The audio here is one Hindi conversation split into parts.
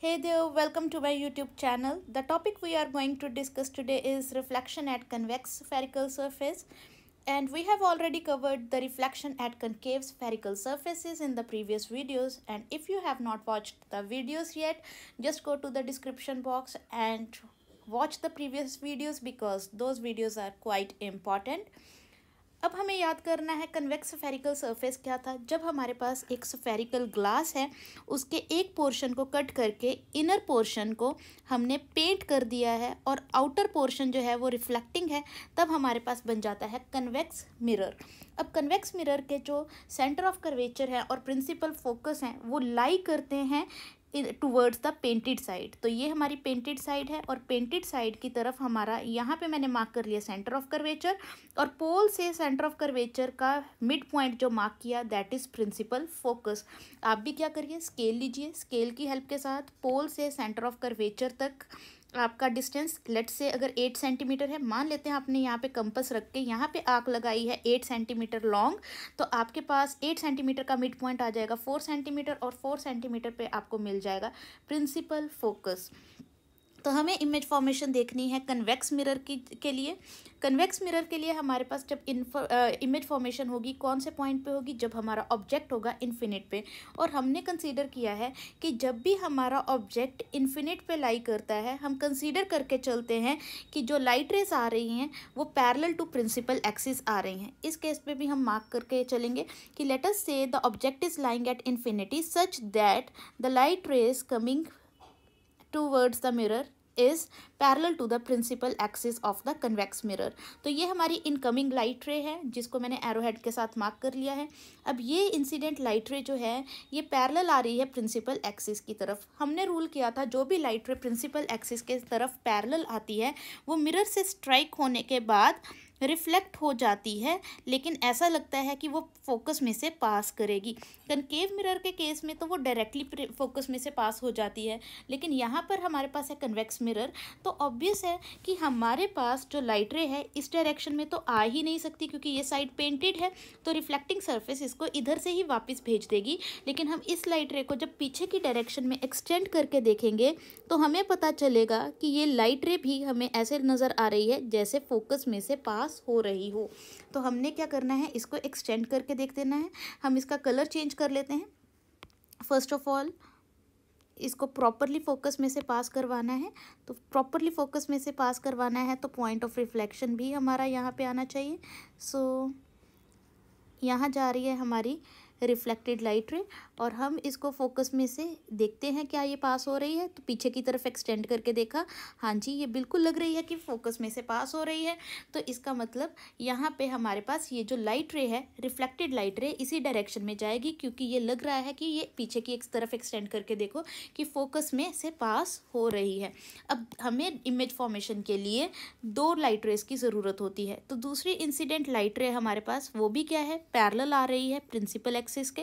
Hey there, welcome to my YouTube channel. The topic we are going to discuss today is reflection at convex spherical surface. And we have already covered the reflection at concave spherical surfaces in the previous videos. And if you have not watched the videos yet, just go to the description box and watch the previous videos because those videos are quite important. अब हमें याद करना है कन्वेक्स स्फेरिकल सरफेस क्या था। जब हमारे पास एक स्फेरिकल ग्लास है, उसके एक पोर्शन को कट करके इनर पोर्शन को हमने पेंट कर दिया है और आउटर पोर्शन जो है वो रिफ्लेक्टिंग है, तब हमारे पास बन जाता है कन्वेक्स मिरर। अब कन्वेक्स मिरर के जो सेंटर ऑफ कर्वेचर है और प्रिंसिपल फोकस हैं वो लाई करते हैं टूवर्ड्स द पेंटेड साइड। तो ये हमारी पेंटेड साइड है और पेंटेड साइड की तरफ हमारा यहाँ पे मैंने मार्क कर लिया सेंटर ऑफ कर्वेचर, और पोल से सेंटर ऑफ कर्वेचर का मिड पॉइंट जो मार्क किया दैट इज़ प्रिंसिपल फोकस। आप भी क्या करिए, स्केल लीजिए, स्केल की हेल्प के साथ पोल से सेंटर ऑफ कर्वेचर तक आपका डिस्टेंस लेट से अगर 8 सेंटीमीटर है, मान लेते हैं आपने यहाँ पे कंपास रख के यहाँ पे आर्क लगाई है 8 सेंटीमीटर लॉन्ग, तो आपके पास 8 सेंटीमीटर का मिड पॉइंट आ जाएगा 4 सेंटीमीटर और 4 सेंटीमीटर पे आपको मिल जाएगा प्रिंसिपल फोकस। तो हमें इमेज फॉर्मेशन देखनी है कन्वेक्स मिरर के लिए। कन्वेक्स मिरर के लिए हमारे पास जब इमेज फॉर्मेशन होगी कौन से पॉइंट पे होगी, जब हमारा ऑब्जेक्ट होगा इन्फिनिट पे। और हमने कंसीडर किया है कि जब भी हमारा ऑब्जेक्ट इन्फिनिट पे लाई करता है, हम कंसीडर करके चलते हैं कि जो लाइट रेस आ रही हैं वो पैरेलल टू प्रिंसिपल एक्सिस आ रही हैं। इस केस पे भी हम मार्क करके चलेंगे कि लेट अस से the object is lying at infinity such that the light rays coming towards the mirror is parallel to the principal axis of the convex mirror। तो ये हमारी इनकमिंग लाइट रे है जिसको मैंने एरो हेड के साथ मार्क कर लिया है। अब ये इंसिडेंट लाइट रे जो है ये पैरेलल आ रही है प्रिंसिपल एक्सिस की तरफ। हमने रूल किया था जो भी लाइट रे प्रिंसिपल एक्सिस के तरफ पैरेलल आती है वो मिरर से स्ट्राइक होने के बाद रिफ्लेक्ट हो जाती है, लेकिन ऐसा लगता है कि वो फोकस में से पास करेगी। कनकेव मिरर के केस में तो वो डायरेक्टली फोकस में से पास हो जाती है, लेकिन यहाँ पर हमारे पास है कन्वेक्स मिरर, तो ऑब्वियस है कि हमारे पास जो लाइट रे है इस डायरेक्शन में तो आ ही नहीं सकती क्योंकि ये साइड पेंटेड है, तो रिफ्लेक्टिंग सरफेस इसको इधर से ही वापस भेज देगी। लेकिन हम इस लाइट रे को जब पीछे की डायरेक्शन में एक्सटेंड करके देखेंगे तो हमें पता चलेगा कि ये लाइट रे भी हमें ऐसे नज़र आ रही है जैसे फोकस में से पास हो रही हो। तो हमने क्या करना है, इसको एक्सटेंड करके देख देना है। हम इसका कलर चेंज कर लेते हैं। फर्स्ट ऑफ ऑल इसको प्रॉपरली फोकस में से पास करवाना है, तो प्रॉपरली फोकस में से पास करवाना है तो पॉइंट ऑफ रिफ्लेक्शन भी हमारा यहाँ पे आना चाहिए। सो यहाँ जा रही है हमारी रिफ्लेक्टेड लाइट रे और हम इसको फोकस में से देखते हैं क्या ये पास हो रही है। तो पीछे की तरफ एक्सटेंड करके देखा, हाँ जी ये बिल्कुल लग रही है कि फोकस में से पास हो रही है। तो इसका मतलब यहाँ पे हमारे पास ये जो लाइट रे है रिफ्लेक्टेड लाइट रे इसी डायरेक्शन में जाएगी, क्योंकि ये लग रहा है कि ये पीछे की एक तरफ एक्सटेंड करके देखो कि फोकस में से पास हो रही है। अब हमें इमेज फॉर्मेशन के लिए 2 लाइट रेस की ज़रूरत होती है। तो दूसरी इंसिडेंट लाइट रे हमारे पास वो भी क्या है, पैरेलल आ रही है प्रिंसिपल एक्सिस के।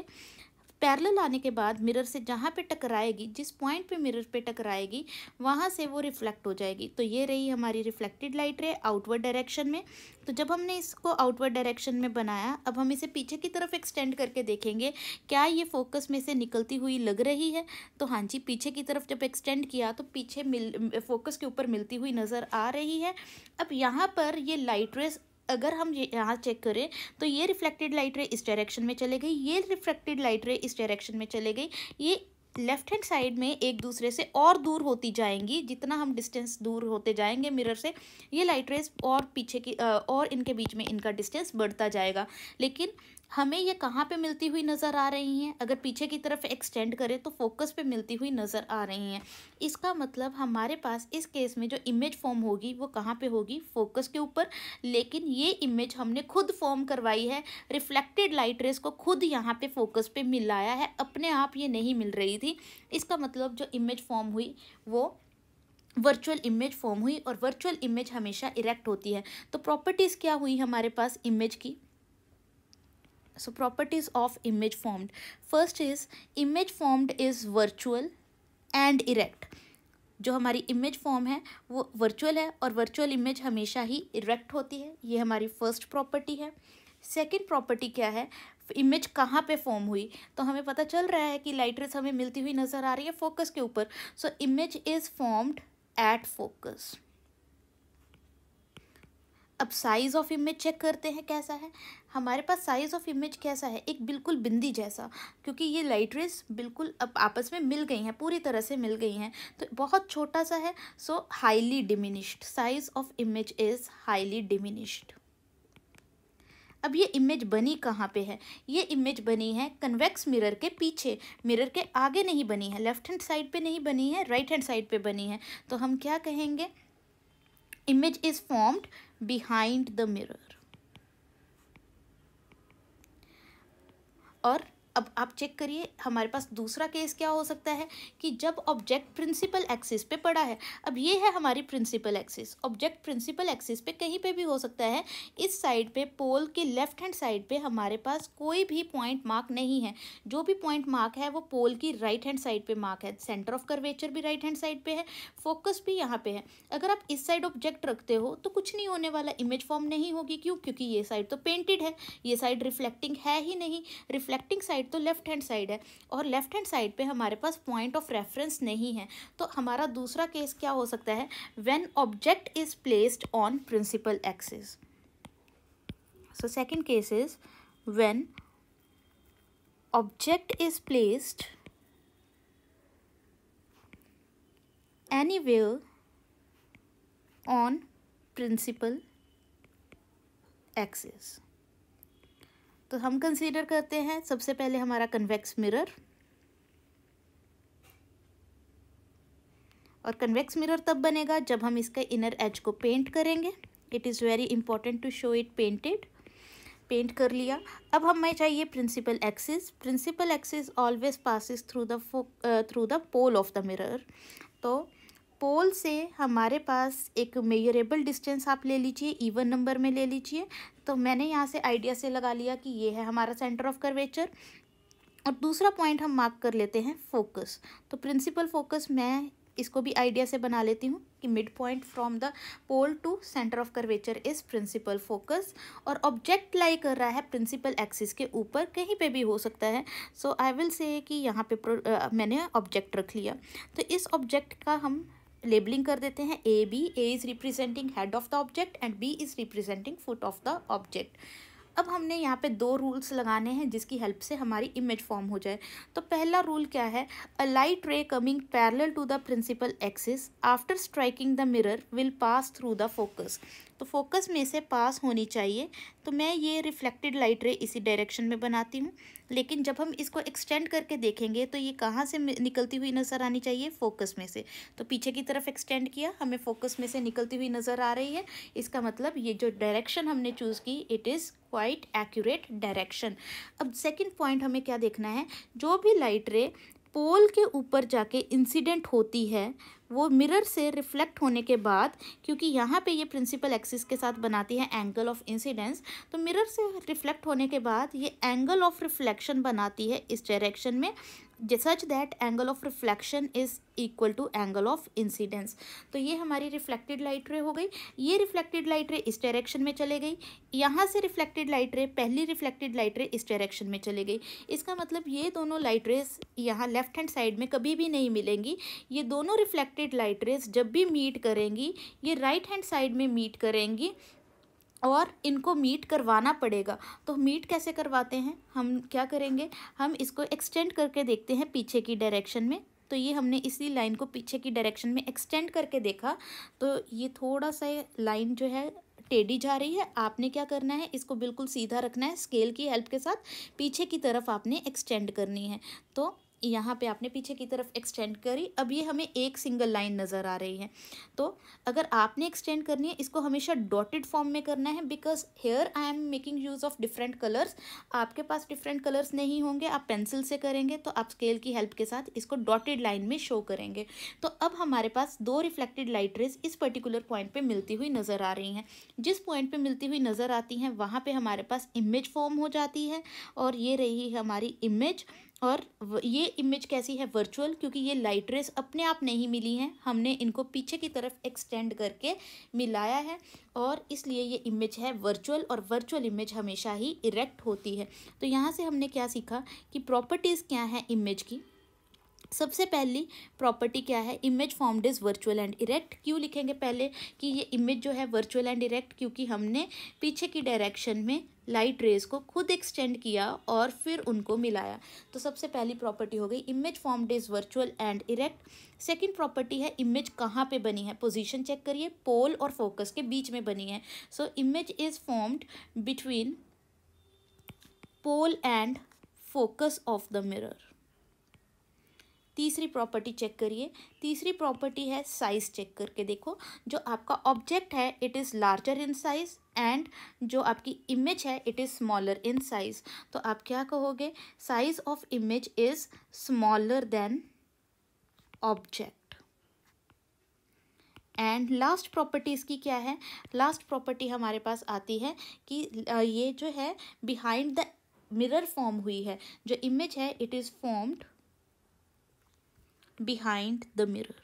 पैरेलल आने के बाद मिरर से जहाँ पे टकराएगी, जिस पॉइंट पे मिरर पे टकराएगी वहाँ से वो रिफ्लेक्ट हो जाएगी। तो ये रही हमारी रिफ्लेक्टेड लाइट रे आउटवर्ड डायरेक्शन में। तो जब हमने इसको आउटवर्ड डायरेक्शन में बनाया, अब हम इसे पीछे की तरफ एक्सटेंड करके देखेंगे क्या ये फोकस में से निकलती हुई लग रही है। तो हाँ जी, पीछे की तरफ जब एक्सटेंड किया तो पीछे फोकस के ऊपर मिलती हुई नज़र आ रही है। अब यहाँ पर ये लाइट रेस अगर हम यहाँ चेक करें तो ये रिफ्लेक्टेड लाइट रे इस डायरेक्शन में चले गई, ये रिफ्लेक्टेड लाइट रे इस डायरेक्शन में चले गई। ये लेफ्ट हैंड साइड में एक दूसरे से और दूर होती जाएंगी। जितना हम डिस्टेंस दूर होते जाएंगे मिरर से, ये लाइट रेस और पीछे की और इनके बीच में इनका डिस्टेंस बढ़ता जाएगा। लेकिन हमें ये कहाँ पे मिलती हुई नज़र आ रही हैं, अगर पीछे की तरफ एक्सटेंड करें तो फोकस पे मिलती हुई नज़र आ रही हैं। इसका मतलब हमारे पास इस केस में जो इमेज फॉर्म होगी वो कहाँ पे होगी, फोकस के ऊपर। लेकिन ये इमेज हमने खुद फॉर्म करवाई है, रिफ्लेक्टेड लाइट रेस को खुद यहाँ पे फोकस पे मिलाया है, अपने आप ये नहीं मिल रही थी। इसका मतलब जो इमेज फॉर्म हुई वो वर्चुअल इमेज फॉर्म हुई, और वर्चुअल इमेज हमेशा इरेक्ट होती है। तो प्रॉपर्टीज़ क्या हुई हमारे पास इमेज की। So properties of image formed. First is image formed is virtual and erect। जो हमारी इमेज फॉर्म है वो वर्चुअल है और वर्चुअल इमेज हमेशा ही इरेक्ट होती है। ये हमारी फर्स्ट प्रॉपर्टी है। सेकंड प्रॉपर्टी क्या है, इमेज कहाँ पे फॉर्म हुई, तो हमें पता चल रहा है कि लाइट रेस हमें मिलती हुई नज़र आ रही है फोकस के ऊपर। सो image is formed at focus. अब साइज ऑफ इमेज चेक करते हैं कैसा है। हमारे पास साइज ऑफ इमेज कैसा है, एक बिल्कुल बिंदी जैसा, क्योंकि ये लाइट रेस बिल्कुल अब आपस में मिल गई हैं, पूरी तरह से मिल गई हैं, तो बहुत छोटा सा है। सो highly diminished, size of image is highly diminished. अब ये इमेज बनी कहाँ पे है, ये इमेज बनी है कन्वेक्स मिरर के पीछे, मिरर के आगे नहीं बनी है, लेफ्ट हैंड साइड पे नहीं बनी है, राइट हैंड साइड पे बनी है। तो हम क्या कहेंगे, image is formed behind the mirror. और अब आप चेक करिए हमारे पास दूसरा केस क्या हो सकता है कि जब ऑब्जेक्ट प्रिंसिपल एक्सिस पे पड़ा है। अब ये है हमारी principal axis, object principal axis पे कहीं पे भी हो सकता है। इस साइड पे पोल के लेफ्ट हैंड साइड पे हमारे पास कोई भी पॉइंट मार्क नहीं है, जो भी पॉइंट मार्क है वो पोल की राइट हैंड साइड पे मार्क है, सेंटर ऑफ कर्वेचर भी राइट हैंड साइड पे है, फोकस भी यहाँ पे है। अगर आप इस साइड ऑब्जेक्ट रखते हो तो कुछ नहीं होने वाला, इमेज फॉर्म नहीं होगी। क्यों? क्योंकि ये साइड तो पेंटेड है, ये साइड रिफ्लेक्टिंग है ही नहीं। रिफ्लेक्टिंग साइड तो लेफ्ट हैंड साइड है, और लेफ्ट हैंड साइड पे हमारे पास पॉइंट ऑफ रेफरेंस नहीं है। तो हमारा दूसरा केस क्या हो सकता है, when object is placed on principal axis. So second case is when object is placed anywhere on principal axis। तो हम कंसीडर करते हैं सबसे पहले हमारा कन्वेक्स मिरर, और कन्वेक्स मिरर तब बनेगा जब हम इसका इनर एज को पेंट करेंगे। It is very important to show it painted. Paint कर लिया। अब हमें चाहिए principal axis. Principal axis always passes through the pole of the mirror. तो पोल से हमारे पास एक मेजरेबल डिस्टेंस आप ले लीजिए, इवन नंबर में ले लीजिए। तो मैंने यहाँ से आइडिया से लगा लिया कि ये है हमारा सेंटर ऑफ कर्वेचर, और दूसरा पॉइंट हम मार्क कर लेते हैं फोकस। तो प्रिंसिपल फोकस मैं इसको भी आइडिया से बना लेती हूँ कि mid point from the pole to centre of curvature is principal focus. और ऑब्जेक्ट लाई कर रहा है प्रिंसिपल एक्सिस के ऊपर, कहीं पे भी हो सकता है। सो आई विल से कि यहाँ पे मैंने ऑब्जेक्ट रख लिया। तो इस ऑब्जेक्ट का हम लेबलिंग कर देते हैं A B. A is representing head of the object and B is representing foot of the object. अब हमने यहाँ पे दो रूल्स लगाने हैं जिसकी हेल्प से हमारी इमेज फॉर्म हो जाए। तो पहला रूल क्या है, a light ray coming parallel to the principal axis after striking the mirror will pass through the focus. तो फोकस में से पास होनी चाहिए। तो मैं ये रिफ्लेक्टेड लाइट रे इसी डायरेक्शन में बनाती हूँ, लेकिन जब हम इसको एक्सटेंड करके देखेंगे तो ये कहाँ से निकलती हुई नज़र आनी चाहिए, फोकस में से। तो पीछे की तरफ एक्सटेंड किया, हमें फोकस में से निकलती हुई नज़र आ रही है। इसका मतलब ये जो डायरेक्शन हमने चूज़ की it is quite accurate direction. अब सेकंड पॉइंट हमें क्या देखना है, जो भी लाइट रे पोल के ऊपर जाके इंसिडेंट होती है वो मिरर से रिफ्लेक्ट होने के बाद, क्योंकि यहाँ पे ये प्रिंसिपल एक्सिस के साथ बनाती है एंगल ऑफ इंसिडेंस, तो मिरर से रिफ्लेक्ट होने के बाद ये एंगल ऑफ रिफ्लेक्शन बनाती है इस डायरेक्शन में, such that angle of reflection is equal to angle of incidence. तो ये हमारी रिफ्लेक्टेड लाइट रे हो गई। ये रिफ्लेक्टेड लाइट रे इस डायरेक्शन में चले गई, यहाँ से रिफ्लेक्टेड लाइट रे, पहली रिफ्लेक्टेड लाइट रे इस डायरेक्शन में चले गई। इसका मतलब ये दोनों लाइट रेस यहाँ लेफ्ट हैंड साइड में कभी भी नहीं मिलेंगी। ये दोनों रिफ्लेक्टेड लाइट रेस जब भी मीट करेंगी ये राइट हैंड साइड में मीट करेंगी, और इनको मीट करवाना पड़ेगा। तो मीट कैसे करवाते हैं, हम क्या करेंगे, हम इसको एक्सटेंड करके देखते हैं पीछे की डायरेक्शन में। तो ये हमने इसी लाइन को पीछे की डायरेक्शन में एक्सटेंड करके देखा, तो ये थोड़ा सा लाइन जो है टेढ़ी जा रही है। आपने क्या करना है, इसको बिल्कुल सीधा रखना है, स्केल की हेल्प के साथ पीछे की तरफ आपने एक्सटेंड करनी है। तो यहाँ पे आपने पीछे की तरफ एक्सटेंड करी, अब ये हमें एक सिंगल लाइन नज़र आ रही है। तो अगर आपने एक्सटेंड करनी है इसको हमेशा डॉटेड फॉर्म में करना है, because here I am making use of different colours. आपके पास डिफरेंट कलर्स नहीं होंगे, आप पेंसिल से करेंगे तो आप स्केल की हेल्प के साथ इसको डॉटेड लाइन में शो करेंगे। तो अब हमारे पास दो रिफ्लेक्टेड लाइट रेज इस पर्टिकुलर पॉइंट पर मिलती हुई नज़र आ रही हैं। जिस पॉइंट पर मिलती हुई नज़र आती हैं वहाँ पर हमारे पास इमेज फॉर्म हो जाती है, और ये रही हमारी इमेज। और ये इमेज कैसी है, वर्चुअल, क्योंकि ये लाइट रेस अपने आप नहीं मिली हैं, हमने इनको पीछे की तरफ एक्सटेंड करके मिलाया है, और इसलिए ये इमेज है वर्चुअल, और वर्चुअल इमेज हमेशा ही इरेक्ट होती है। तो यहाँ से हमने क्या सीखा कि प्रॉपर्टीज़ क्या हैं इमेज की। सबसे पहली प्रॉपर्टी क्या है, image formed is virtual and erect. क्यों लिखेंगे पहले कि ये इमेज जो है वर्चुअल एंड इरेक्ट, क्योंकि हमने पीछे की डायरेक्शन में लाइट रेज को खुद एक्सटेंड किया और फिर उनको मिलाया। तो सबसे पहली प्रॉपर्टी हो गई image formed is virtual and erect. Second property है इमेज कहाँ पे बनी है, पोजीशन चेक करिए, पोल और फोकस के बीच में बनी है। So image is formed between pole and focus of the mirror. तीसरी प्रॉपर्टी चेक करिए, तीसरी प्रॉपर्टी है साइज चेक करके देखो, जो आपका ऑब्जेक्ट है it is larger in size and जो आपकी इमेज है it is smaller in size. तो आप क्या कहोगे, size of image is smaller than object. And last property इसकी क्या है, लास्ट प्रॉपर्टी हमारे पास आती है कि ये जो है बिहाइंड द मिरर फॉर्म हुई है, जो इमेज है it is formed behind the mirror.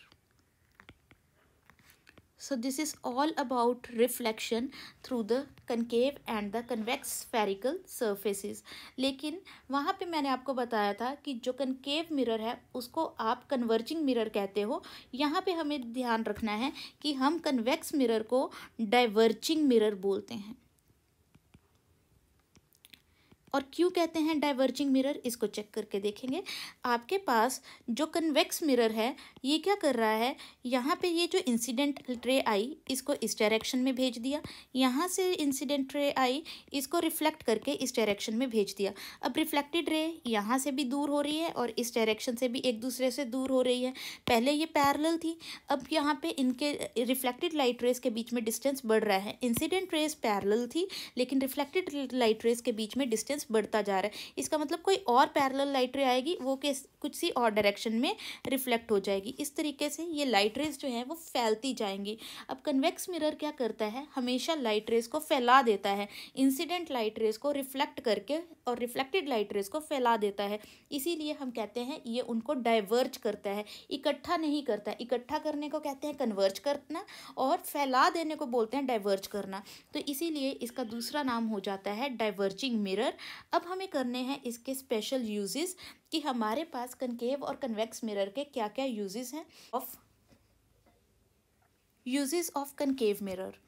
So this is all about reflection through the concave and the convex spherical surfaces. लेकिन वहाँ पे मैंने आपको बताया था कि जो concave mirror है उसको आप converging mirror कहते हो। यहाँ पे हमें ध्यान रखना है कि हम convex mirror को diverging mirror बोलते हैं। और क्यों कहते हैं डाइवर्जिंग मिरर, इसको चेक करके देखेंगे। आपके पास जो कन्वेक्स मिरर है ये क्या कर रहा है, यहाँ पे ये जो इंसिडेंट रे आई इसको इस डायरेक्शन में भेज दिया, यहाँ से इंसिडेंट रे आई इसको रिफ्लेक्ट करके इस डायरेक्शन में भेज दिया। अब रिफ्लेक्टेड रे यहाँ से भी दूर हो रही है और इस डायरेक्शन से भी एक दूसरे से दूर हो रही है। पहले ये पैरेलल थी, अब यहाँ पे इनके रिफ्लेक्टेड लाइट रेस के बीच में डिस्टेंस बढ़ रहा है। इंसिडेंट रेस पैरेलल थी लेकिन रिफ्लेक्टेड लाइट रेस के बीच में डिस्टेंस बढ़ता जा रहा है। इसका मतलब कोई और पैरेलल लाइट रे आएगी वो कुछ सी और डायरेक्शन में रिफ्लेक्ट हो जाएगी। इस तरीके से ये लाइट रेज जो है वो फैलती जाएंगी। अब कन्वेक्स मिरर क्या करता है, हमेशा लाइट रेज को फैला देता है, इंसिडेंट लाइट रेज को रिफ्लेक्ट करके और रिफ्लेक्टेड लाइट रेज को फैला देता है। इसीलिए हम कहते हैं ये उनको डाइवर्ज करता है, इकट्ठा नहीं करता। इकट्ठा करने को कहते हैं कन्वर्ज करना और फैला देने को बोलते हैं डाइवर्ज करना। तो इसीलिए इसका दूसरा नाम हो जाता है डाइवर्जिंग मिरर। अब हमें करने हैं इसके स्पेशल यूजेस कि हमारे पास कनकेव और कन्वेक्स मिरर के क्या क्या यूजेस हैं। Uses of concave mirror,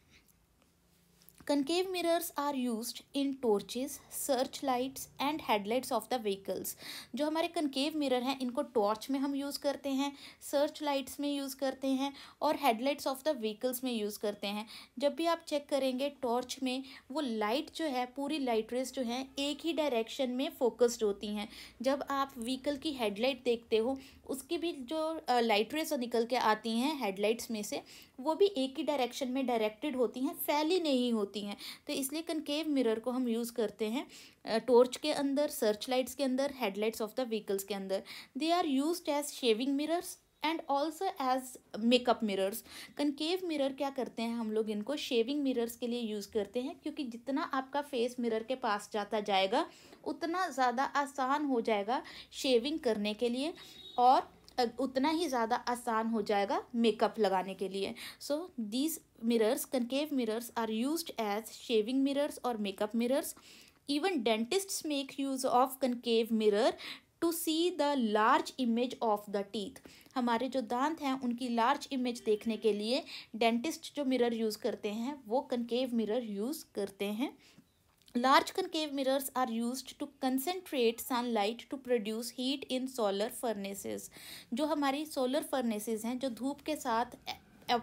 concave mirrors are used in torches, searchlights and headlights of the vehicles। जो हमारे concave mirror हैं इनको टॉर्च में हम यूज़ करते हैं, सर्च लाइट्स में यूज़ करते हैं और हेडलाइट्स ऑफ द व्हीकल्स में यूज़ करते हैं। जब भी आप चेक करेंगे टॉर्च में वो लाइट जो है, पूरी लाइट रेस जो है एक ही डायरेक्शन में फोकस्ड होती हैं। जब आप व्हीकल की हेडलाइट देखते हो उसकी भी जो लाइट रेस निकल के आती हैं हेडलाइट्स में से वो भी एक ही डायरेक्शन में डायरेक्टेड होती हैं, फैली नहीं होती हैं। तो इसलिए कनकेव मिरर को हम यूज़ करते हैं टॉर्च के अंदर, सर्च लाइट्स के अंदर, हेडलाइट्स ऑफ द व्हीकल्स के अंदर। They are used as shaving mirrors and also as makeup mirrors. Concave mirror क्या करते हैं, हम लोग इनको शेविंग मिरर्स के लिए यूज़ करते हैं क्योंकि जितना आपका फेस मिरर के पास जाता जाएगा उतना ज़्यादा आसान हो जाएगा शेविंग करने के लिए और उतना ही ज़्यादा आसान हो जाएगा मेकअप लगाने के लिए। So these mirrors, concave mirrors are used as shaving mirrors और makeup mirrors. Even dentists make use of concave mirror to see the large image of the teeth. हमारे जो दांत हैं उनकी लार्ज इमेज देखने के लिए डेंटिस्ट जो मिरर यूज़ करते हैं वो कनकेव मिरर यूज़ करते हैं। Large concave mirrors are used to concentrate sunlight to produce heat in solar furnaces। जो हमारी सोलर फर्नेसेस हैं जो धूप के साथ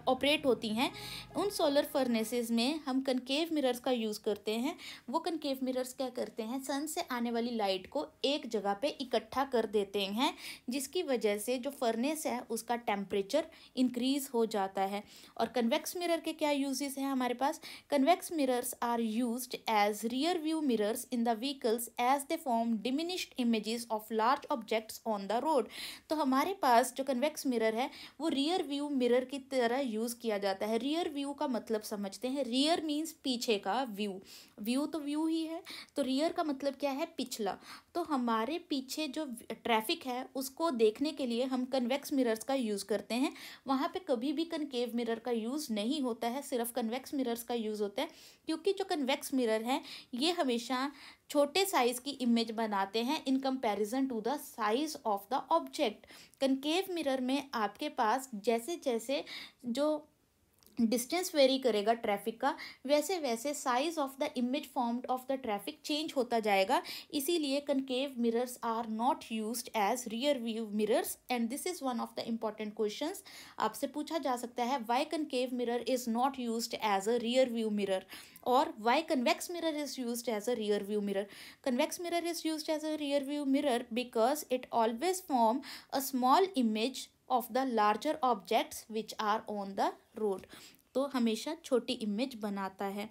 ऑपरेट होती हैं, उन सोलर फर्नेसेस में हम कनकेव मिरर्स का यूज़ करते हैं। वो कनकेव मिरर्स क्या करते हैं, सन से आने वाली लाइट को एक जगह पे इकट्ठा कर देते हैं जिसकी वजह से जो फर्नेस है उसका टेम्परेचर इंक्रीज़ हो जाता है। और कन्वेक्स मिरर के क्या यूजेस हैं हमारे पास, convex mirrors are used as rear view mirrors in the vehicles as they form diminished images of large objects on the road. तो हमारे पास जो कन्वेक्स मिरर है वो रियर व्यू मिरर की तरह तरह यूज़ किया जाता है। रियर व्यू का मतलब समझते हैं। रियर मीन्स पीछे का व्यू, व्यू तो व्यू ही है, तो रियर का मतलब क्या है, पिछला। तो हमारे पीछे जो ट्रैफिक है उसको देखने के लिए हम कन्वेक्स मिरर्स का यूज़ करते हैं। वहाँ पे कभी भी कनकेव मिरर का यूज़ नहीं होता है, सिर्फ कन्वेक्स मिरर्स का यूज़ होता है, क्योंकि जो कन्वेक्स मिरर हैं ये हमेशा छोटे साइज़ की इमेज बनाते हैं in comparison to the size of the object. Concave mirror में आपके पास जैसे जैसे जो डिस्टेंस वेरी करेगा ट्रैफिक का, वैसे वैसे size of the image formed of the traffic change होता जाएगा। इसीलिए concave mirrors are not used as rear view mirrors, and this is one of the important questions आपसे पूछा जा सकता है, why concave mirror is not used as a rear view mirror, और why convex mirror is used as a rear view mirror. Convex mirror is used as a rear view mirror because it always form a small image of the larger objects which are on the road. तो हमेशा छोटी इमेज बनाता है।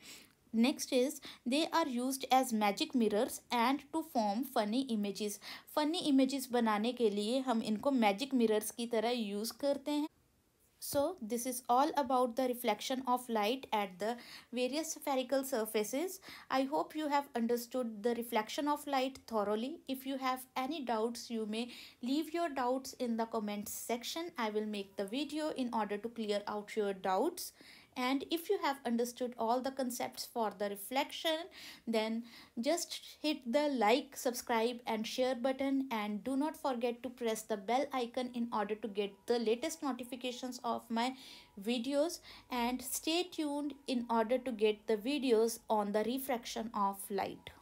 Next is they are used as magic mirrors and to form funny images. Funny images बनाने के लिए हम इनको मैजिक मिरर्स की तरह यूज़ करते हैं। So this is all about the reflection of light at the various spherical surfaces. I hope you have understood the reflection of light thoroughly. If you have any doubts, you may leave your doubts in the comments section. I will make the video in order to clear out your doubts. And if you have understood all the concepts for the reflection, then just hit the like, subscribe and share button, and do not forget to press the bell icon in order to get the latest notifications of my videos, and stay tuned in order to get the videos on the refraction of light.